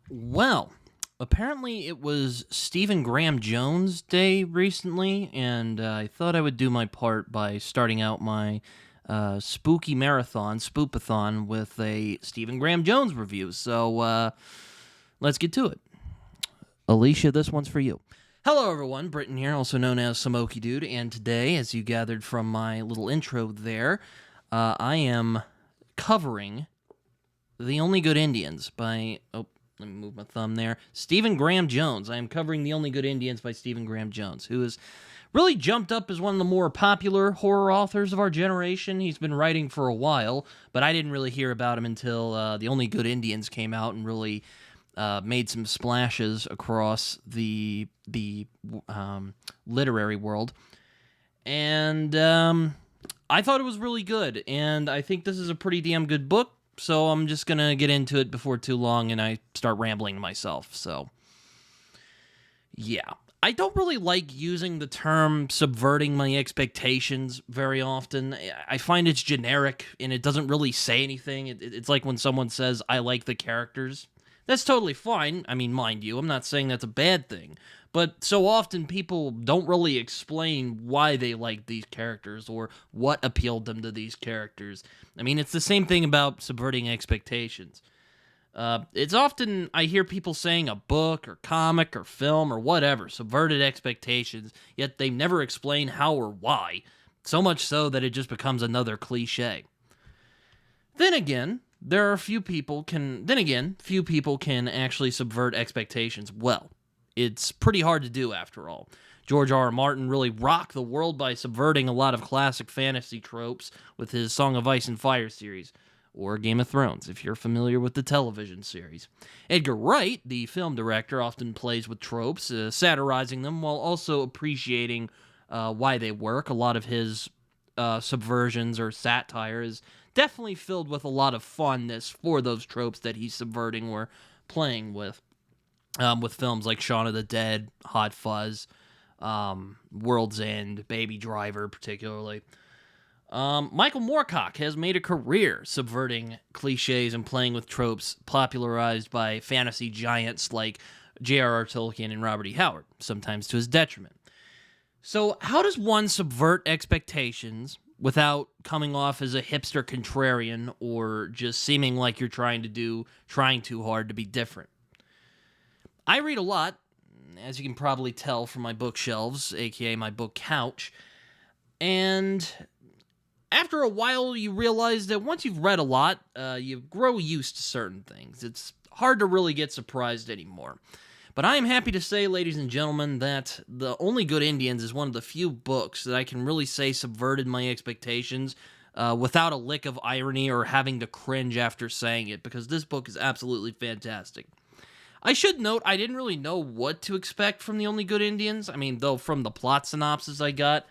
Well, apparently it was Stephen Graham Jones Day recently, and I thought I would do my part by starting out my spooky marathon, Spoopathon, with a Stephen Graham Jones review. So let's get to it. Alicia, this one's for you. Hello, everyone. Britton here, also known as Samoki Dude, and today, as you gathered from my little intro there, I am covering The Only Good Indians by. Oh, let me move my thumb there. Stephen Graham Jones. I am covering The Only Good Indians by Stephen Graham Jones, who has really jumped up as one of the more popular horror authors of our generation. He's been writing for a while, but I didn't really hear about him until The Only Good Indians came out and really made some splashes across the literary world. And I thought it was really good, and I think this is a pretty damn good book. So I'm just going to get into it before too long and I start rambling to myself. So, yeah. I don't really like using the term subverting my expectations very often. I find it's generic and it doesn't really say anything. It's like when someone says, I like the characters. That's totally fine. I mean, mind you, I'm not saying that's a bad thing. But so often people don't really explain why they like these characters or what appealed them to these characters. I mean, it's the same thing about subverting expectations. It's often I hear people saying a book or comic or film or whatever subverted expectations, yet they never explain how or why. So much so that it just becomes another cliche. Then again, few people can actually subvert expectations well. It's pretty hard to do after all. George R. R. Martin really rocked the world by subverting a lot of classic fantasy tropes with his Song of Ice and Fire series, or Game of Thrones, if you're familiar with the television series. Edgar Wright, the film director, often plays with tropes, satirizing them while also appreciating why they work. A lot of his subversions or satire is definitely filled with a lot of funness for those tropes that he's subverting or playing with films like Shaun of the Dead, Hot Fuzz, World's End, Baby Driver, particularly. Michael Moorcock has made a career subverting cliches and playing with tropes popularized by fantasy giants like J.R.R. Tolkien and Robert E. Howard, sometimes to his detriment. So, how does one subvert expectations without coming off as a hipster contrarian or just seeming like you're trying too hard to be different? I read a lot, as you can probably tell from my bookshelves, aka my book couch, and after a while you realize that once you've read a lot, you grow used to certain things. It's hard to really get surprised anymore. But I am happy to say, ladies and gentlemen, that The Only Good Indians is one of the few books that I can really say subverted my expectations without a lick of irony or having to cringe after saying it, because this book is absolutely fantastic. I should note, I didn't really know what to expect from The Only Good Indians. I mean, though from the plot synopsis I got,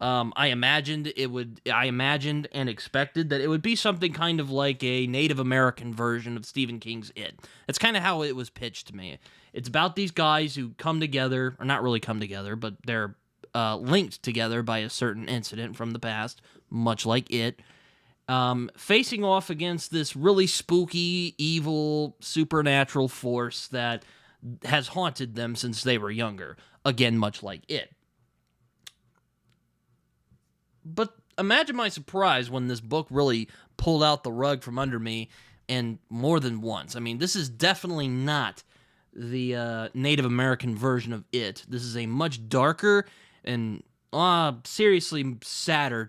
I imagined and expected that it would be something kind of like a Native American version of Stephen King's It. That's kind of how it was pitched to me. It's about these guys who come together, or not really come together, but they're linked together by a certain incident from the past, much like It, facing off against this really spooky, evil, supernatural force that has haunted them since they were younger. Again, much like It. But imagine my surprise when this book really pulled out the rug from under me, and more than once. I mean, this is definitely not the Native American version of It. This is a much darker and seriously sadder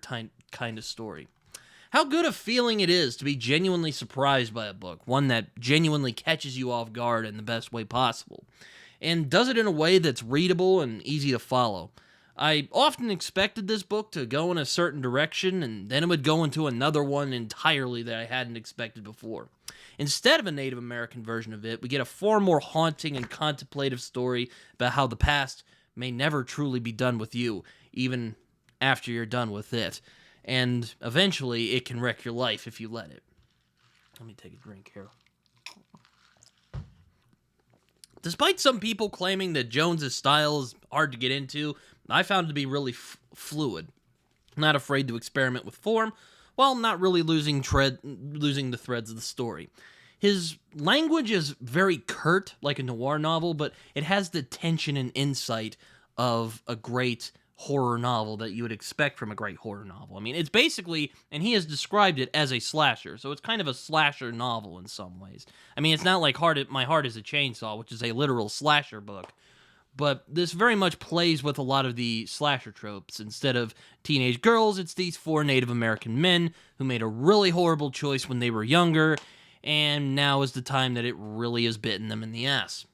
kind of story. How good a feeling it is to be genuinely surprised by a book, one that genuinely catches you off guard in the best way possible, and does it in a way that's readable and easy to follow. I often expected this book to go in a certain direction, and then it would go into another one entirely that I hadn't expected before. Instead of a Native American version of It, we get a far more haunting and contemplative story about how the past may never truly be done with you, even after you're done with it. And eventually, it can wreck your life if you let it. Let me take a drink here. Despite some people claiming that Jones's style is hard to get into, I found it to be really fluid. Not afraid to experiment with form, while not really losing the threads of the story. his language is very curt, like a noir novel, but it has the tension and insight of a great horror novel that you would expect from a great horror novel. I mean, it's basically, and he has described it as a slasher, so it's kind of a slasher novel in some ways. I mean, it's not like My Heart is a Chainsaw, which is a literal slasher book, but this very much plays with a lot of the slasher tropes. Instead of teenage girls, it's these 4 Native American men who made a really horrible choice when they were younger, and now is the time that it really has bitten them in the ass.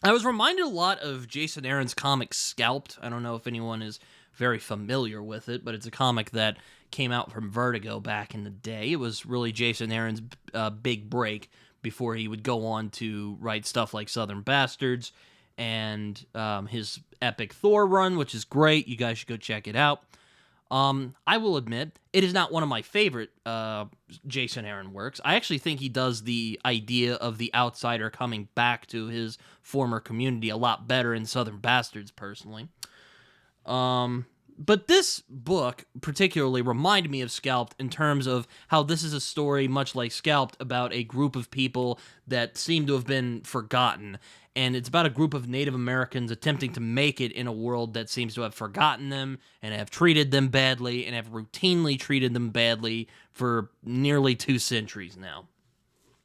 I was reminded a lot of Jason Aaron's comic Scalped. I don't know if anyone is very familiar with it, but it's a comic that came out from Vertigo back in the day. It was really Jason Aaron's big break before he would go on to write stuff like Southern Bastards and his epic Thor run, which is great. You guys should go check it out. I will admit, it is not one of my favorite Jason Aaron works. I actually think he does the idea of the outsider coming back to his former community a lot better in Southern Bastards, personally. But this book particularly reminded me of Scalped in terms of how this is a story, much like Scalped, about a group of people that seem to have been forgotten. And it's about a group of Native Americans attempting to make it in a world that seems to have forgotten them and have treated them badly and have routinely treated them badly for nearly 2 centuries now.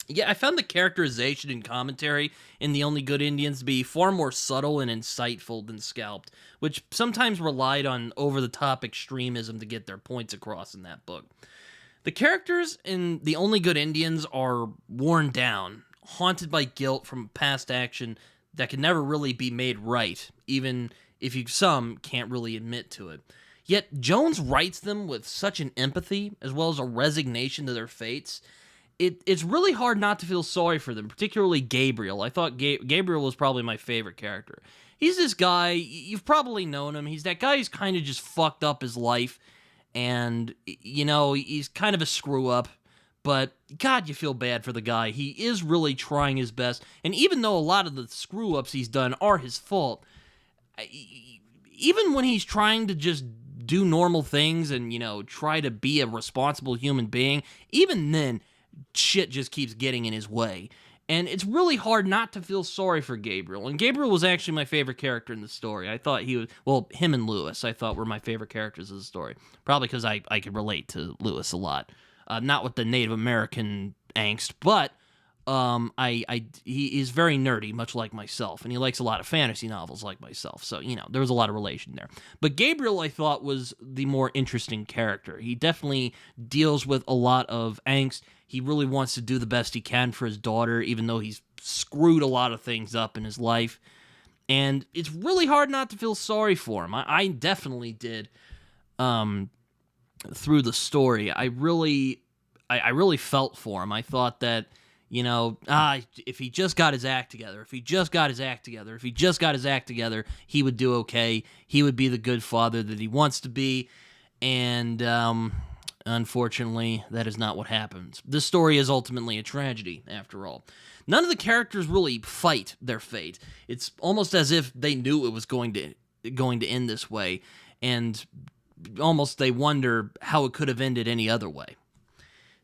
Yeah, I found the characterization and commentary in The Only Good Indians to be far more subtle and insightful than Scalped, which sometimes relied on over-the-top extremism to get their points across in that book. The characters in The Only Good Indians are worn down, haunted by guilt from past action that can never really be made right, even if some can't really admit to it. Yet Jones writes them with such an empathy, as well as a resignation to their fates. It's really hard not to feel sorry for them, particularly Gabriel. I thought Gabriel was probably my favorite character. He's this guy, you've probably known him, he's that guy who's kind of just fucked up his life, and, you know, he's kind of a screw-up. But, God, you feel bad for the guy. He is really trying his best. And even though a lot of the screw-ups he's done are his fault, even when he's trying to just do normal things and, you know, try to be a responsible human being, even then, shit just keeps getting in his way. And it's really hard not to feel sorry for Gabriel. And Gabriel was actually my favorite character in the story. I thought he was, well, him and Lewis, I thought were my favorite characters of the story. Probably because I could relate to Lewis a lot. Not with the Native American angst, but he is very nerdy, much like myself, and he likes a lot of fantasy novels like myself, so, you know, there was a lot of relation there. But Gabriel, I thought, was the more interesting character. He definitely deals with a lot of angst. He really wants to do the best he can for his daughter, even though he's screwed a lot of things up in his life, and it's really hard not to feel sorry for him. I definitely did. Through the story, I really felt for him. I thought that, you know, if he just got his act together, he would do okay. He would be the good father that he wants to be, and unfortunately, that is not what happens. This story is ultimately a tragedy, after all. None of the characters really fight their fate. It's almost as if they knew it was going to end this way, and almost they wonder how it could have ended any other way.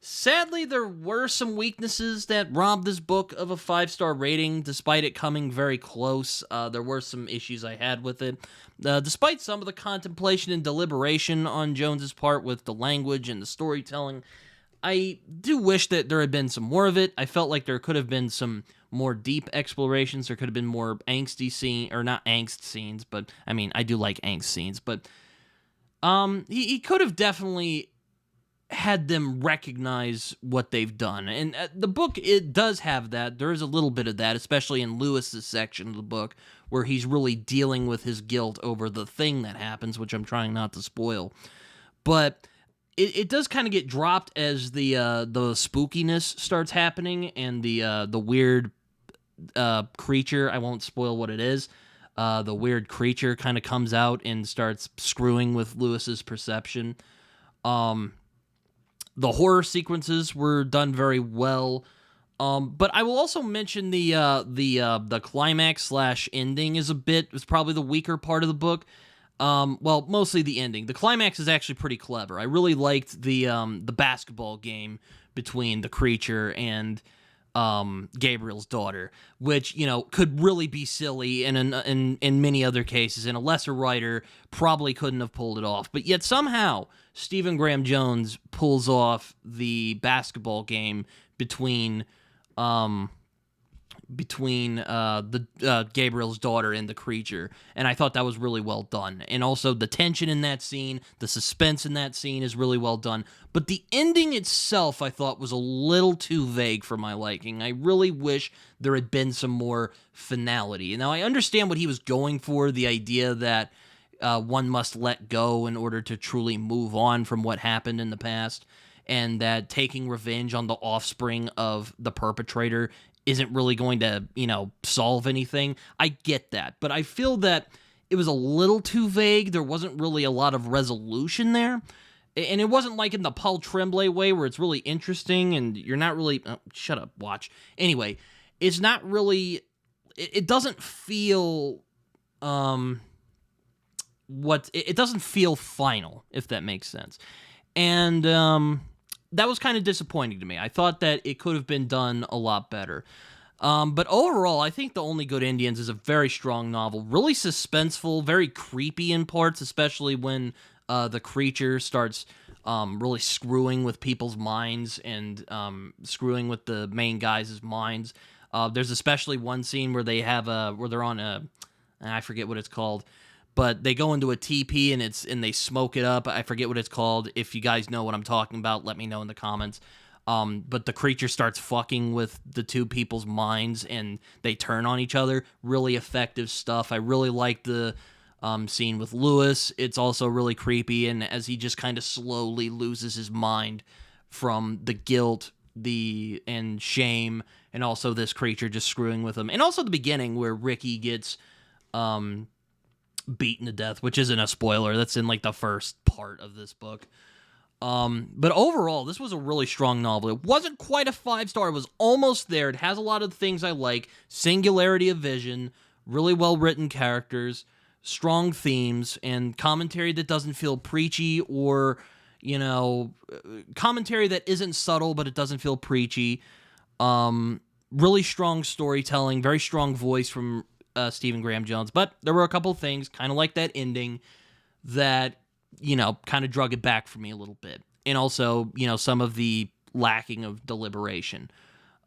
Sadly, there were some weaknesses that robbed this book of a 5-star rating, despite it coming very close. There were some issues I had with it. Despite some of the contemplation and deliberation on Jones's part with the language and the storytelling, I do wish that there had been some more of it. I felt like there could have been some more deep explorations. There could have been more angsty scenes, or not angst scenes, but, I mean, I do like angst scenes, but he could have definitely had them recognize what they've done. And the book, it does have that. There is a little bit of that, especially in Lewis's section of the book, where he's really dealing with his guilt over the thing that happens, which I'm trying not to spoil. But it does kind of get dropped as the spookiness starts happening, and the weird creature, I won't spoil what it is, the weird creature kind of comes out and starts screwing with Lewis's perception. The horror sequences were done very well, but I will also mention the climax / ending is probably the weaker part of the book. Well, mostly the ending. The climax is actually pretty clever. I really liked the basketball game between the creature and Gabriel's daughter, which, you know, could really be silly in many other cases, and a lesser writer probably couldn't have pulled it off. But yet somehow Stephen Graham Jones pulls off the basketball game between Gabriel's daughter and the creature, and I thought that was really well done. And also the tension in that scene, the suspense in that scene is really well done. But the ending itself, I thought, was a little too vague for my liking. I really wish there had been some more finality. Now, I understand what he was going for, the idea that one must let go in order to truly move on from what happened in the past, and that taking revenge on the offspring of the perpetrator isn't really going to, you know, solve anything. I get that, but I feel that it was a little too vague. There wasn't really a lot of resolution there, and it wasn't like in the Paul Tremblay way where it's really interesting and you're not really... Oh, shut up, watch. Anyway, it's not really... It doesn't feel... It doesn't feel final, if that makes sense. And that was kind of disappointing to me. I thought that it could have been done a lot better. But overall, I think The Only Good Indians is a very strong novel. Really suspenseful, very creepy in parts, especially when the creature starts really screwing with people's minds and screwing with the main guys' minds. There's especially one scene where they have where they're on I forget what it's called, but they go into a teepee and they smoke it up. I forget what it's called. If you guys know what I'm talking about, let me know in the comments. But the creature starts fucking with the two people's minds and they turn on each other. Really effective stuff. I really like the scene with Lewis. It's also really creepy, and as he just kind of slowly loses his mind from the guilt, and shame, and also this creature just screwing with him. And also the beginning where Ricky gets beaten to death, which isn't a spoiler. That's in like the first part of this book. But overall, this was a really strong novel. It wasn't quite a 5-star. It was almost there. It has a lot of things I like. Singularity of vision, really well-written characters, strong themes, and commentary that doesn't feel preachy or, you know, commentary that isn't subtle, but it doesn't feel preachy. Really strong storytelling, very strong voice from Stephen Graham Jones. But there were a couple things, kind of like that ending, that, you know, kind of drug it back for me a little bit. And also, you know, some of the lacking of deliberation.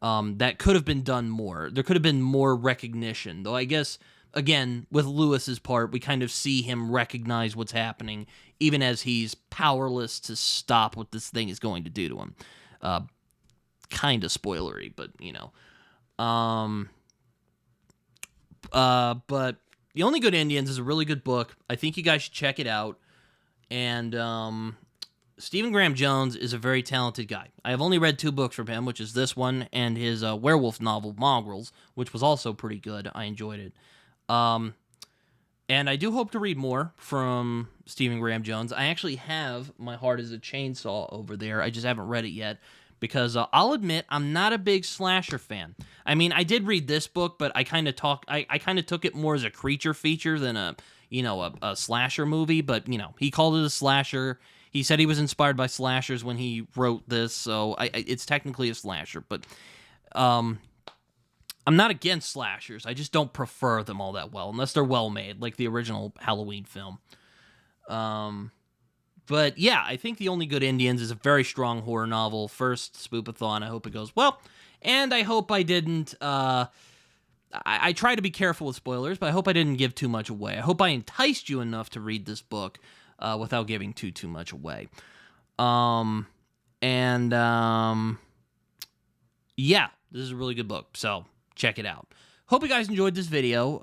That could have been done more. There could have been more recognition. Though I guess, again, with Lewis's part, we kind of see him recognize what's happening, even as he's powerless to stop what this thing is going to do to him. Kind of spoilery, but, you know. But The Only Good Indians is a really good book. I think you guys should check it out. And Stephen Graham Jones is a very talented guy. I have only read 2 books from him, which is this one and his werewolf novel, Mongrels, which was also pretty good. I enjoyed it. And I do hope to read more from Stephen Graham Jones. I actually have My Heart is a Chainsaw over there. I just haven't read it yet because I'll admit I'm not a big slasher fan. I mean, I did read this book, but I kind of took it more as a creature feature than a slasher movie. But, you know, he called it a slasher. He said he was inspired by slashers when he wrote this, so it's technically a slasher. But I'm not against slashers. I just don't prefer them all that well, unless they're well made, like the original Halloween film. But yeah, I think The Only Good Indians is a very strong horror novel. First Spoopathon. I hope it goes well, and I hope I didn't. I try to be careful with spoilers, but I hope I didn't give too much away. I hope I enticed you enough to read this book without giving too much away. Yeah, this is a really good book, so check it out. Hope you guys enjoyed this video.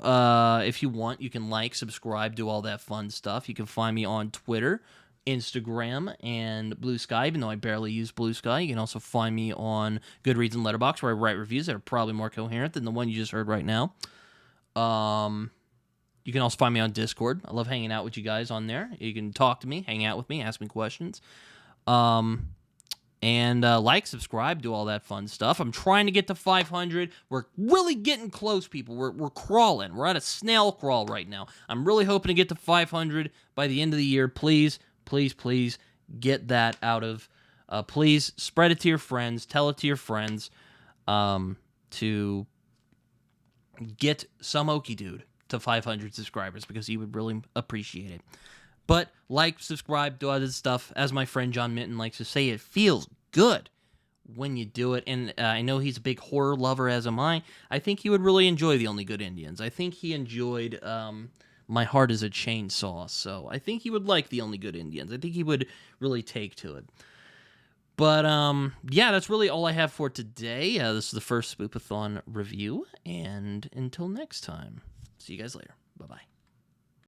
If you want, you can like, subscribe, do all that fun stuff. You can find me on Twitter, Instagram, and Blue Sky, even though I barely use Blue Sky. You can also find me on Goodreads and Letterboxd, where I write reviews that are probably more coherent than the one you just heard right now. You can also find me on Discord. I love hanging out with you guys on there. You can talk to me, hang out with me, ask me questions. Like, subscribe, do all that fun stuff. I'm trying to get to 500. We're really getting close, people. We're crawling. We're at a snail crawl right now. I'm really hoping to get to 500 by the end of the year. Please, please, please get that out of... please spread it to your friends. Tell it to your friends. to get some Okie Dude to 500 subscribers because he would really appreciate it. But like, subscribe, do all this stuff. As my friend John Minton likes to say, it feels good when you do it. And I know he's a big horror lover, as am I. I think he would really enjoy The Only Good Indians. I think he enjoyed My Heart is a Chainsaw. So I think he would like The Only Good Indians. I think he would really take to it. But, yeah, that's really all I have for today. This is the first Spoopathon review, and until next time, see you guys later. Bye-bye.